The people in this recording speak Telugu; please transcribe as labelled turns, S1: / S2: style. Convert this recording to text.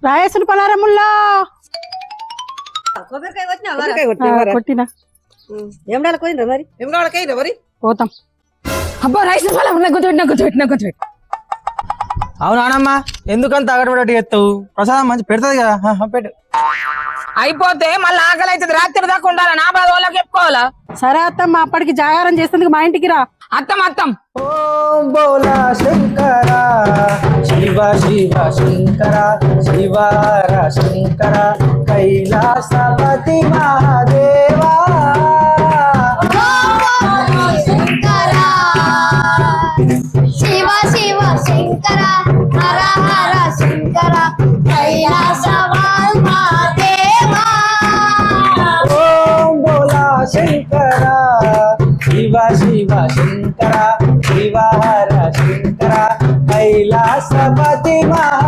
S1: రాయేసిన పలారముల్లా కొట్టినా
S2: ఏం పోయిందా మరి
S3: ఏం కావాలకైనా మరి
S1: పోతాం.
S4: అబ్బా రాయేసిన పలారం
S5: అవును నానమ్మా ఎందుకంత అగడబడి ఎత్తావు ప్రసాదం మంచి పెడతాది కదా పెట్టు.
S4: అయిపోతే మళ్ళీ ఆకలి అవుతుంది రాత్రి దాకా ఉండాలా నా బాధ వాళ్ళకి చెప్పుకోవాలా.
S1: సరే అత్తమ్మ అప్పటికి జాగారం చేసేందుకు మా ఇంటికి రా.
S4: అత్తం
S5: ఓం బోలా శంకర శివ శివ శంకర శివార శంకర కైలాసపతి మహాదేవా
S6: శివ శివ శంకర హర హర శంకర కైలాసవాల్ మహాదేవా.
S5: ఓం బోలా శంకర శివ శివ శంకర శివార శంకర కైలాసపతి మహా